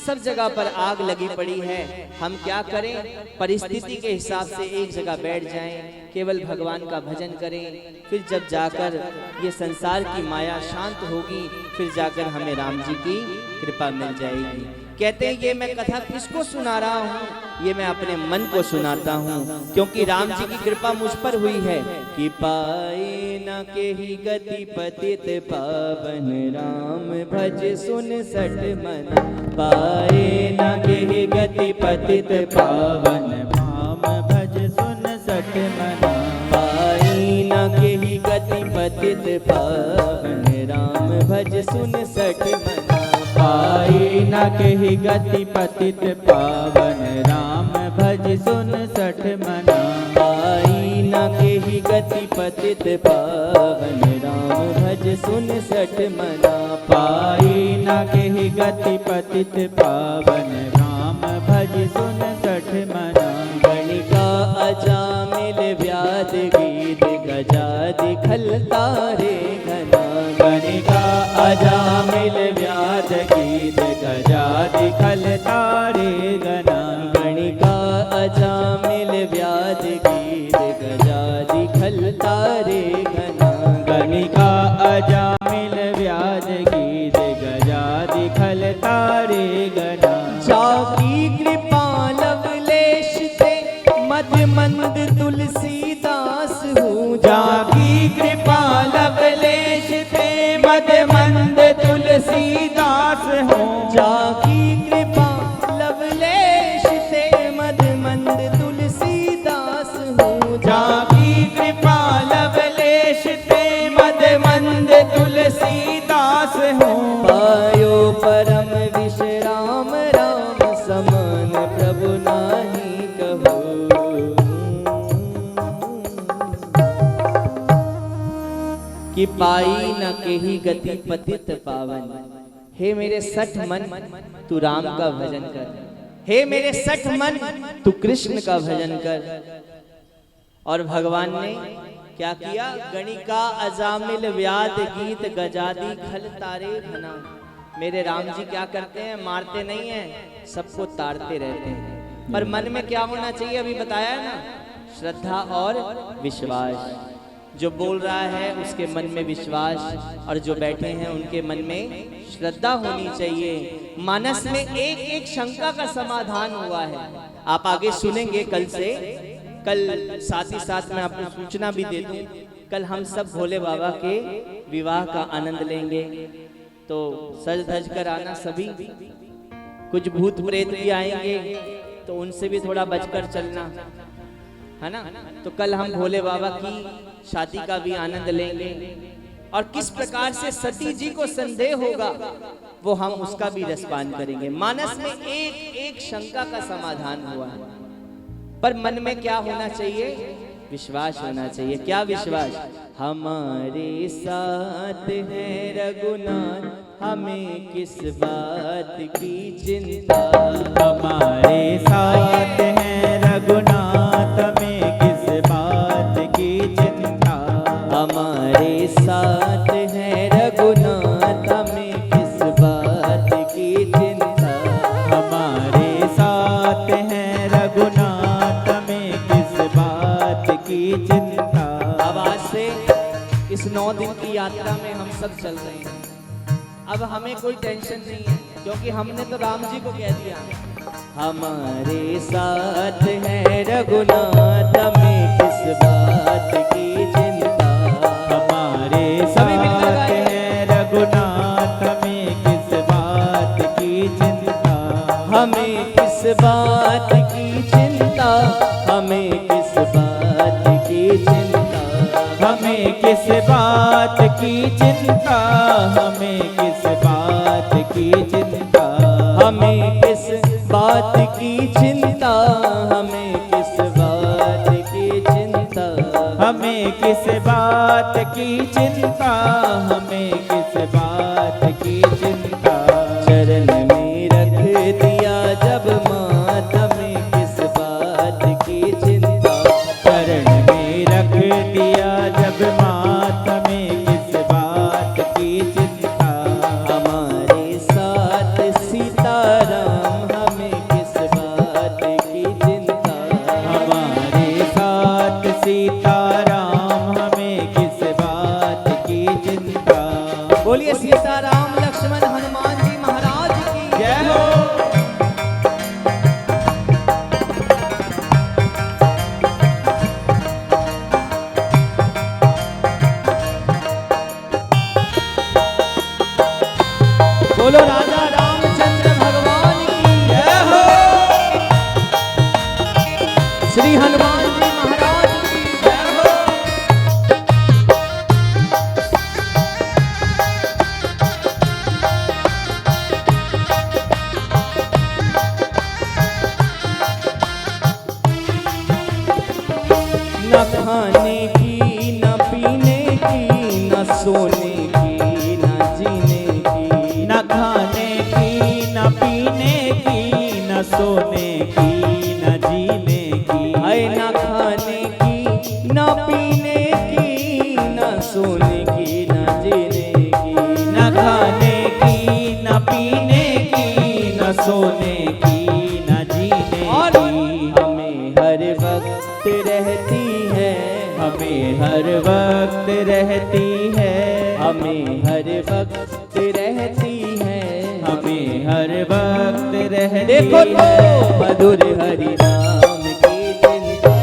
सब जगह पर आग लगी पड़ी है। हम क्या करें, परिस्थिति के हिसाब से एक जगह बैठ जाएं, केवल भगवान का भजन करें। फिर जब जाकर ये संसार की माया शांत होगी, फिर जाकर हमें राम जी की कृपा मिल जाएगी। कहते हैं ये मैं कथा किसको सुना रहा हूँ, ये मैं अपने मन को सुनाता हूँ, क्योंकि राम जी की कृपा मुझ पर हुई है। कि पाए न के ही गति पतित पावन, राम भज सुन सठ मन। पाए न के ही गति पतित पावन, राम भज सुन सठ मना। पाए न के ही गति पतित पावन, राम भज सुन सठ मन। पाई न केहि गति पतित पावन, राम भज सुन सठ मना। पाई न केहि गति पतित पावन, राम भज सुन सठ मना। पाई न केहि गति पतित पावन, राम भज सुन सठ मना। गणिका अजामिल व्याध गीत गजादि खल तारे घना। गणिका अजामिल व्याध गीत गजादि खल तारे गना। गणिका अजामिल व्याध गीत गजादि खल तारे घना। गणिका अजामिल व्याध गीत गजादि खल तारे गना। जाकी कृपा लवलेश ते मद मंद तुलसीदास हूँ। जाकी कृपा लवलेश ते मद मंद तुलसीदास हो। जाकी कृपा लवलेश ते मद मंद तुलसीदास हूँ। जाकी कृपा लवलेश ते मद मंद तुलसीदास हो। पायो परम विश्राम राम समान प्रभु नाही कहो। कि पाई न केही गति पतित पावन। हे मेरे सठ मन तू राम का भजन कर। हे मेरे सठ मन तू कृष्ण का भजन कर। और भगवान ने क्या किया? गणिका अजामिल व्याध गीत गजादि खल तारे घना। मेरे राम जी क्या करते हैं? मारते नहीं हैं, सबको तारते रहते हैं। पर मन में क्या होना चाहिए? अभी बताया ना, श्रद्धा और विश्वास। जो बोल रहा है उसके मन में विश्वास, और जो बैठे हैं उनके मन में श्रद्धा होनी चाहिए। मानस में एक एक शंका का समाधान हुआ है। आप आगे सुनेंगे कल से। कल साथ ही साथ मैं आपको सूचना भी दे दूं, कल हम सब भोले बाबा के विवाह का आनंद लेंगे। तो सज धज कर आना सभी। कुछ भूत प्रेत भी आएंगे तो उनसे भी थोड़ा बचकर चलना, है ना। तो कल हम भोले बाबा की शादी का भी आनंद लेंगे। और किस प्रकार से सती जी को संदेह होगा वो हम उसका भी रसपान करेंगे। मानस में एक एक शंका का समाधान हुआ है, पर मन में क्या होना चाहिए? विश्वास होना चाहिए। क्या विश्वास? हमारे साथ है रघुनाथ, हमें किस बात की चिंता। हमारे साथ है रघुनाथ, हमें किस बात की चिंता। हमारे साथ है रघुनाथ, हमें किस बात की चिंता। हमारे साथ है रघुनाथ, हमें किस बात की चिंता। अब आज से इस 9 दिन की यात्रा में हम सब चल रहे हैं। अब हमें कोई टेंशन नहीं है, क्योंकि हमने तो राम जी को कह दिया हमारे साथ है रघुनाथ, हमें किस बात की चिंता। हमारे साथ है रघुनाथ, हमें किस बात की चिंता। हमें किस बात की चिंता। हमें किस बात की चिंता। हमें किस बात की चिंता। हमें किस बात की चिंता। हमें किस बात की चिंता। हमें किस बात की चिंता। हमें किस बात की चिंता। हमें किस बात की चिंता। चरण में रख दिया जब मात, हमें किस बात की चिंता। चरण में रख दिया जब मात, हमें किस बात की चिंता। हमारे साथ सीताराम, हमें किस बात की चिंता। हमारे साथ सीताराम, हमें किस बात की चिंता। बोलिए सीताराम लक्ष्मण हनुमान जी महाराज की जय हो। बोलो राजा रामचंद्र भगवान की जय हो। श्री हनुमान जी महाराज की जय हो। न खाने की न पीने की न सोने की न जीने की। न खाने की न पीने की न सोने की न जीने की। है न खाने की न पीने की न सोने हमें हर वक्त रहती है, हमें हर वक्त रहती है, हमें हर वक्त रहती देखो तो है। मधुर हरि नाम की चिंता,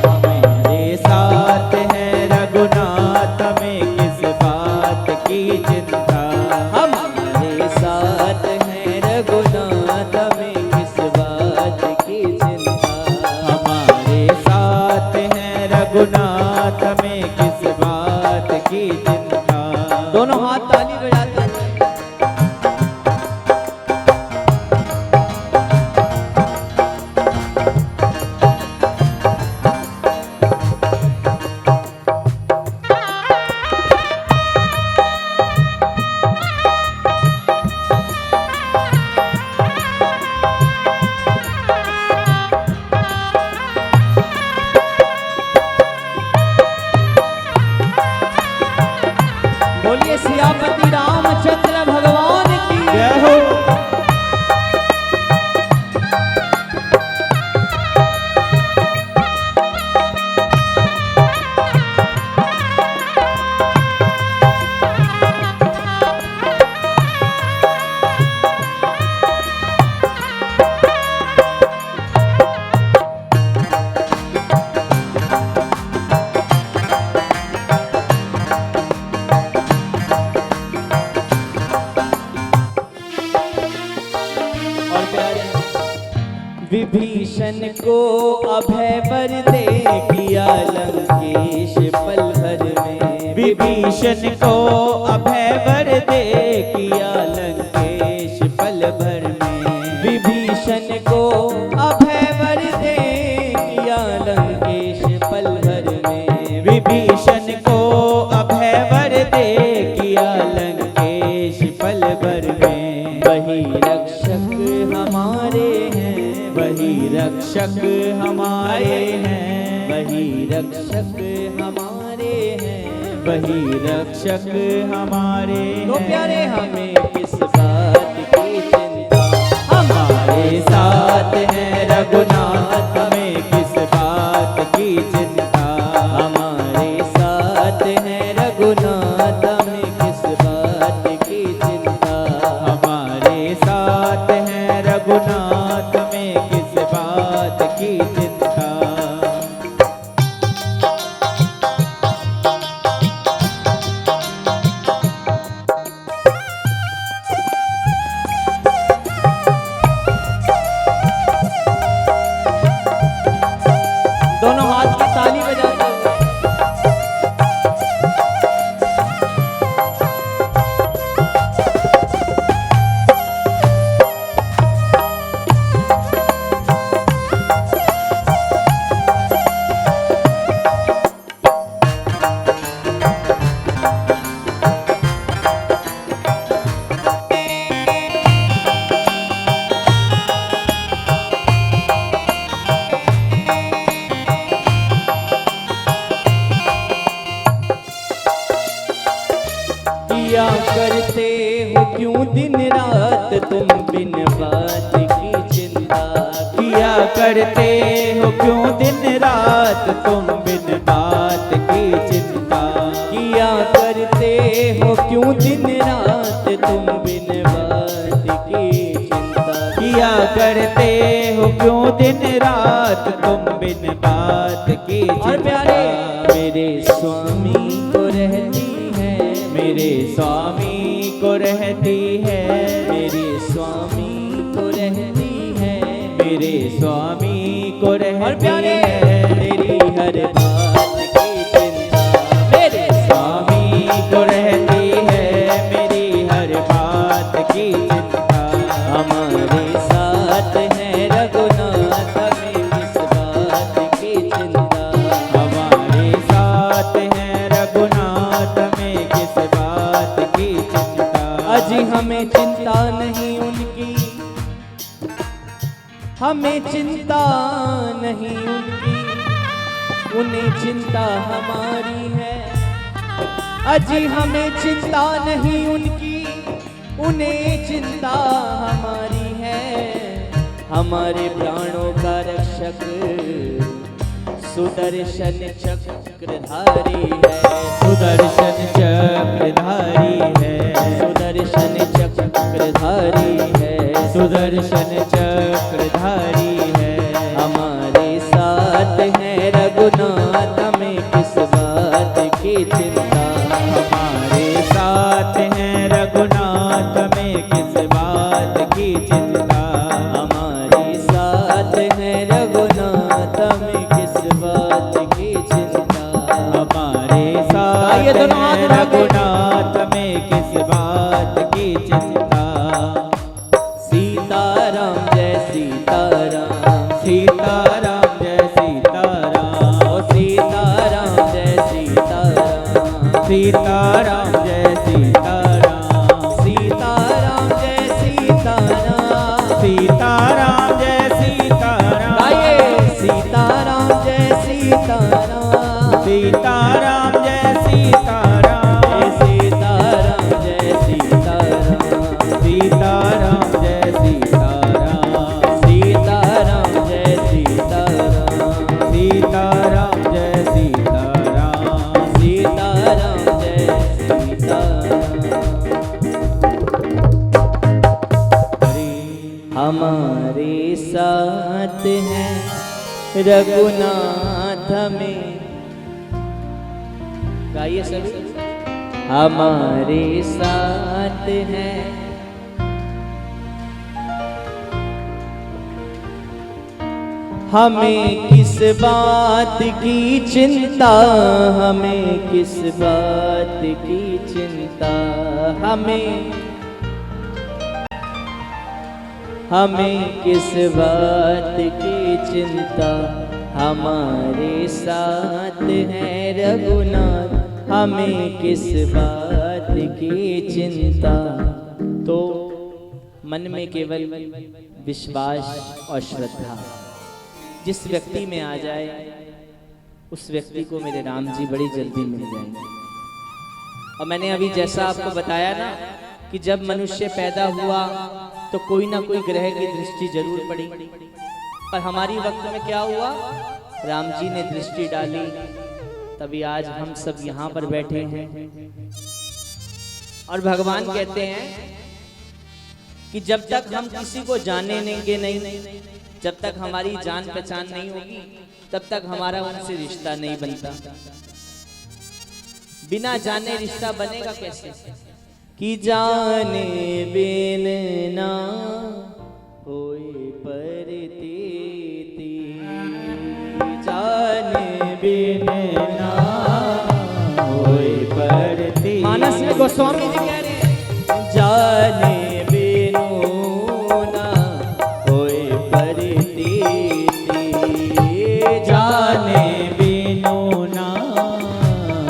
हमारे साथ है रघुनाथ, हमें किस बात की चिंता। हमारे साथ है रघुनाथ, हमें किस बात की चिंता। हमारे साथ है रघुनाथ, हमें किस बात की चिंता। दोनों हाथ ताली बजाते हैं। बोलिए सियापति रामचंद्र भगवान की जय हो। और प्यारे विभीषण को अभय वर दे किया लंकेश पल भर में। विभीषण को अभय वर दे किया लंकेश पल भर में। विभीषण को अभय वर दे किया लंकेश पल भर में। विभीषण को अभय वर दे किया लंकेश पल भर में। वही रक्षक हमारे हैं, वही रक्षक हमारे हैं, वही रक्षक हमारे हैं। वही रक्षक हमारे तो हैं। प्यारे हमें किस बात की चिंता। हमारे साथ है रघुनाथ, हमें किस बात की चिंता। हमारे साथ है रघुनाथ, हमें किस बात की चिंता। हमारे साथ है रघुनाथ, हमें किस बात की चिंता। दोनों हाथ की ताली बजाते हुए किया करते हो क्यों दिन रात तुम बिन बात की चिंता। किया करते हो क्यों दिन रात तुम बिन बात की चिंता। किया करते हो क्यों दिन रात तुम बिन बात की चिंता। किया करते हो क्यों दिन रात तुम बिन बात की और चिंता। प्यारे मेरे स्वामी को रहती है, मेरे स्वामी को रहती है, मेरे स्वामी को रहती है, मेरे स्वामी को रहती और प्यारे है। तेरी हर बात की चिंता। मेरे स्वामी को रहती है, मेरी हर बात की चिंता। हमारे साथ है रघुनाथ, हमें किस बात की चिंता। हमारे साथ है रघुनाथ, में किस बात की चिंता। अजी हमें चिंता नहीं उनकी, हमें चिंता नहीं उनकी, उन्हें चिंता हमारी है। अजी हमें चिंता नहीं उनकी, उन्हें चिंता हमारी है। हमारे प्राणों का रक्षक सुदर्शन चक्र चक्रधारी है, सुदर्शन चक्रधारी है, सुदर्शन चक्रधारी है, सुदर्शन चक्रधारी है। हमारे साथ है रघुनाथ, हमें किस बात की चिंता। हमारे साथ हैं रघुनाथ में किस बात की चिंता। हमारे साथ है रघुनाथ, हमें किस बात की चिंता। हमारे साथ आइए दोनों हाथ हैं उठा के। रघुनाथ में किस बात की चिंता। सीताराम जय सीताराम, सीताराम जय सीताराम, ओ सीताराम जय सीताराम, सीताराम जय सीताराम, सीताराम जय सीताराम, सीताराम जय सीताराम। आइए सीताराम जय सीताराम, सीताराम जय सीताराम, सीताराम जय सीताराम, सीताराम जय सीताराम, सीताराम जय सीताराम, सीताराम जय सीताराम। सीताराम जय सीताराम। हमारे साथ हैं रघुनाथ में, गाइए सभी। हमारे साथ हैं हमें किस बात की चिंता, हमें किस बात की चिंता। हमें किस बात की चिंता। हमारे साथ है रघुनाथ, हमें किस बात की चिंता। तो मन में केवल विश्वास और श्रद्धा जिस व्यक्ति में आ जाए, उस व्यक्ति को मेरे राम जी बड़ी जल्दी मिल जाएंगे। और मैंने अभी जैसा आपको बताया ना कि जब मनुष्य पैदा हुआ तो कोई ना कोई ग्रह की दृष्टि जरूर पड़ी, पर हमारी वक्त में क्या हुआ, राम जी ने दृष्टि डाली, तभी आज हम सब यहाँ पर बैठे हैं। और भगवान कहते हैं कि जब तक हम किसी को जानेंगे नहीं, जब तक हमारी जान पहचान नहीं होगी, तब तक हमारा उनसे रिश्ता नहीं बनता। बिना जाने रिश्ता बनेगा कैसे? कि जाने बिन ना होए परतीति, जाने बिन ना होए परती। मानस में गोस्वामी जी कह रहे हैं, जाने बिनु ना होए परतीति, जाने बिनु ना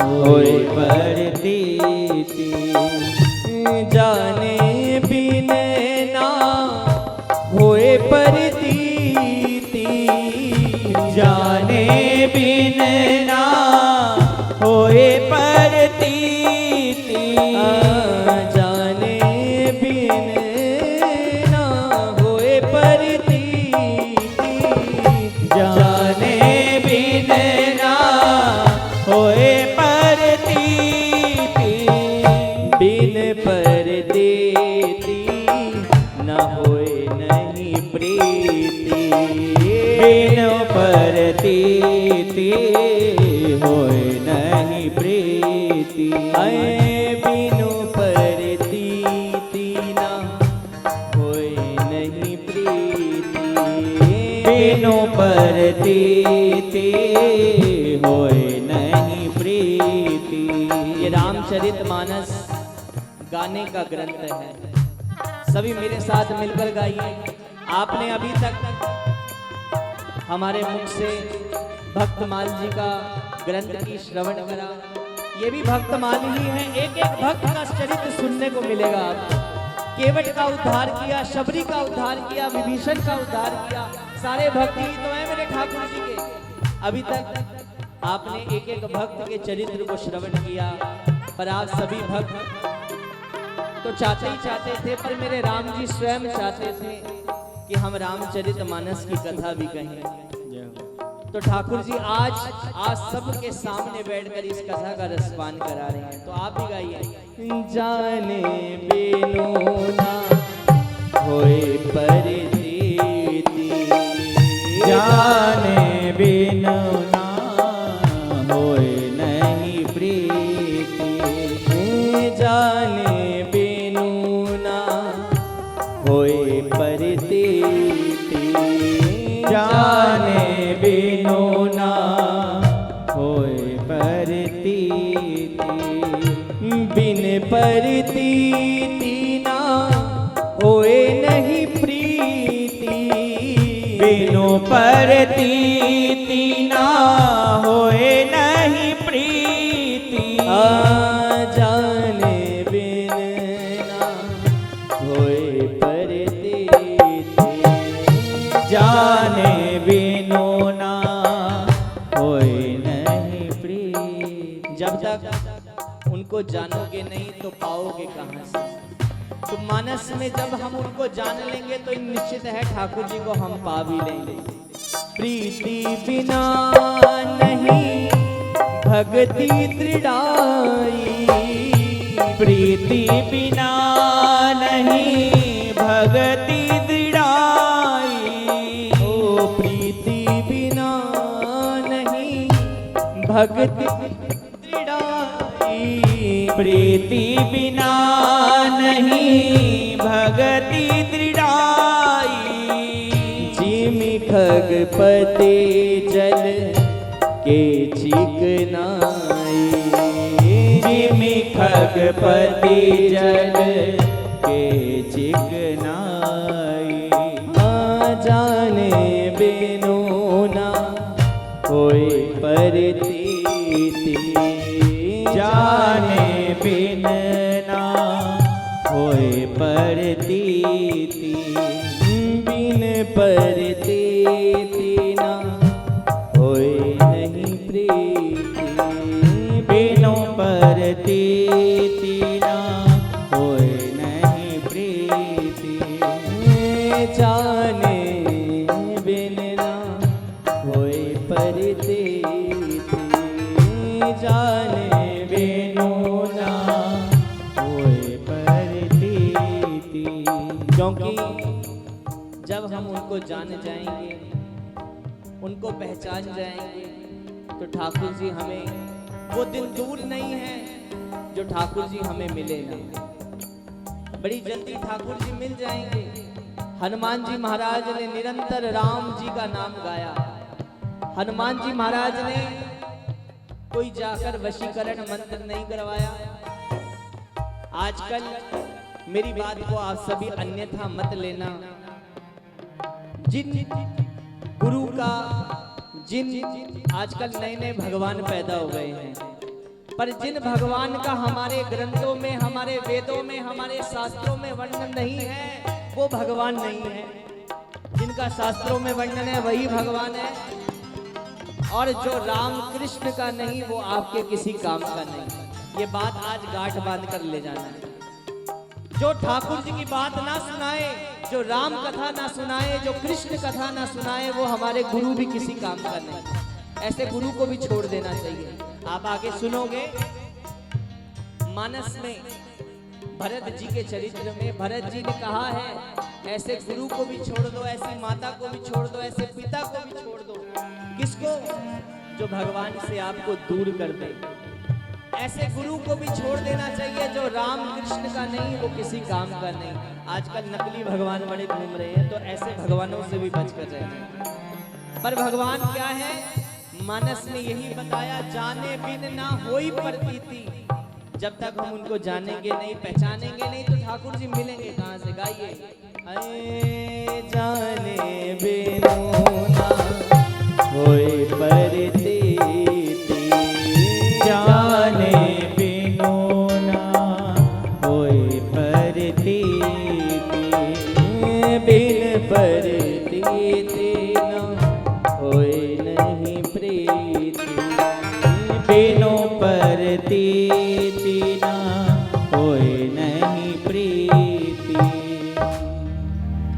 होए परतीति, जाने बिन ना होए परतीति, जाने बिन ना होए परतीति, जाने बिन ना होए परतीति, जाने बिन ना होए परतीति, बिन परदेती न होए नहीं प्रीति, बिन परतीति होए नहीं प्रीति, बिनु परतीति न होए नहीं प्रीति, बिनु परतीति होए नहीं प्रीति। ये रामचरितमानस गाने का ग्रंथ है। सभी मेरे साथ मिलकर गाइए। आपने अभी तक हमारे मुख से भक्तमाल जी का ग्रंथ की श्रवण करा। ये भी भक्तमाल ही है। एक एक भक्त का चरित्र सुनने को मिलेगा आपको। केवट का उद्धार किया, शबरी का उद्धार किया, विभीषण का उद्धार किया। सारे भक्ति तो है मेरे ठाकुर जी के। अभी तक आपने एक एक भक्त के चरित्र को श्रवण किया, पर आप सभी भक्त तो चाहते ही चाहते थे, पर मेरे राम जी स्वयं चाहते थे कि हम रामचरितमानस की कथा भी कहें। तो ठाकुर जी आज सबके सामने बैठकर इस कथा का रसपान करा रहे हैं, तो आप भी गाइए। जाने बिनु ना होए परतीति, जाने बिनु ना होए नहीं प्रीति, जाने बिनु ना होए परतीति, जाने बिनु ना होए परतीति, बिन परतीति ना होए नहीं प्रीति, बिनु परतीति ना होए नहीं प्रीति, जाने बिन ना होए परतीति, जाने बिनु ना होए नहीं प्रीति। जब तक उनको जानोगे नहीं तो पाओगे कहाँ से। तो मानस में जब हम उनको जान लेंगे तो निश्चित है ठाकुर जी को हम पा भी लेंगे। प्रीति बिना नहीं भक्ति दृढ़ाई, प्रीति बिना नहीं भक्ति दृढ़ाई, ओ प्रीति बिना नहीं भक्ति दृढ़ाई, प्रीति बिना नहीं भक्ति दृढ़ाई, जिमि खगपति जल के चिकनाई, जिमि खगपति जल के चिकनाई, जाने बिनु ना होए परतीति, जाने बिन ना होए परतीति, बिन परतीति ना होए नहीं प्रीति, बिनु परतीति ना होए नहीं प्रीति, जाने बिन ना होए परतीति, जाने बिनु ना होए परतीति। क्योंकि जब हम उनको जान जाएंगे, उनको पहचान जाएंगे, तो ठाकुर जी हमें, वो दिन दूर नहीं है जो ठाकुर जी हमें मिलेगा, बड़ी जल्दी ठाकुर जी मिल जाएंगे। हनुमान जी महाराज ने निरंतर राम जी का नाम गाया। हनुमान जी महाराज ने कोई जाकर वशीकरण मंत्र नहीं करवाया। आजकल मेरी बात को आप सभी अन्यथा मत लेना। जिन गुरु का, जिन आजकल नए नए भगवान पैदा हो गए हैं, पर जिन भगवान का हमारे ग्रंथों में, हमारे वेदों में, हमारे शास्त्रों में वर्णन नहीं है, वो भगवान नहीं है। जिनका शास्त्रों में वर्णन है वही भगवान है, और जो राम कृष्ण का नहीं वो आपके किसी काम का नहीं। ये बात आज गांठ बांध कर ले जाना है। जो ठाकुर जी की बात ना सुनाए, जो राम कथा ना सुनाए, जो कृष्ण कथा ना सुनाए, वो हमारे गुरु भी किसी काम का नहीं। ऐसे गुरु को भी छोड़ देना चाहिए। आप आगे सुनोगे, मानस में भरत जी के चरित्र में भरत जी ने कहा है, ऐसे गुरु को भी छोड़ दो, ऐसी माता को भी छोड़ दो, ऐसे पिता को भी छोड़ दो। किसको? जो भगवान से आपको दूर कर दे। ऐसे गुरु को भी छोड़ देना चाहिए जो राम कृष्ण का नहीं, वो किसी काम का नहीं। आजकल नकली भगवान बड़े घूम रहे हैं, तो ऐसे भगवानों से भी बच कर रहना। पर भगवान क्या है? मानस ने यही बताया, जाने बिन ना होई प्रतीति। जब तक हम उनको जानेंगे नहीं, पहचानेंगे नहीं, तो ठाकुर जी मिलेंगे कहाँ से? गाइए, अरे जाने बिनु ना होए प्रतीति, जाने बिनु ना होए प्रतीति, बिन प्रतीति ना होए नहीं प्रीति, बिनु प्रतीति ना होए नहीं प्रीति।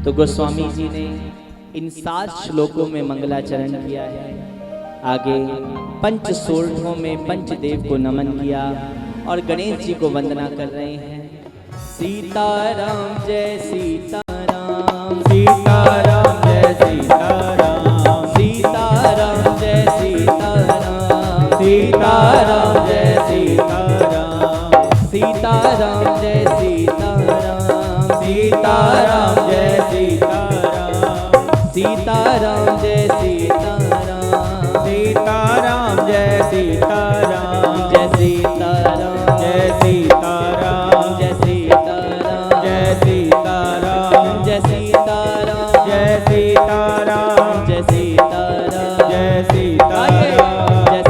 तो गोस्वामी जी ने इन 7 श्लोकों में मंगलाचरण किया है। आगे पंच सोल्ठों में पंचदेव को नमन किया और गणेश जी को वंदना कर रहे हैं। सीताराम जय सीताराम, सीताराम जय सीताराम, सीताराम जय सीताराम, सीताराम जय सीताराम, सीताराम जय सीताराम, सीताराम जय सीताराम, सीताराम जय सीताराम, सीताराम जय सीताराम, जय सीताराम, जय सीताराम, जय सीताराम, जय सीताराम, जय सीताराम, जय सीताराम, जय सीताराम, जय सीताराम, जय सीताराम, जय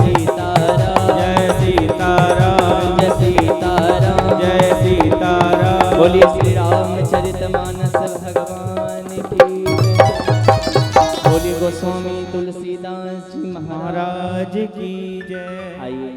सीताराम, जय सीताराम, जय सीताराम। बोलिए श्री रामचरितमानस भगवान की जय। बोलिए गोस्वामी तुलसीदास जी महाराज महाराज की जय। आइए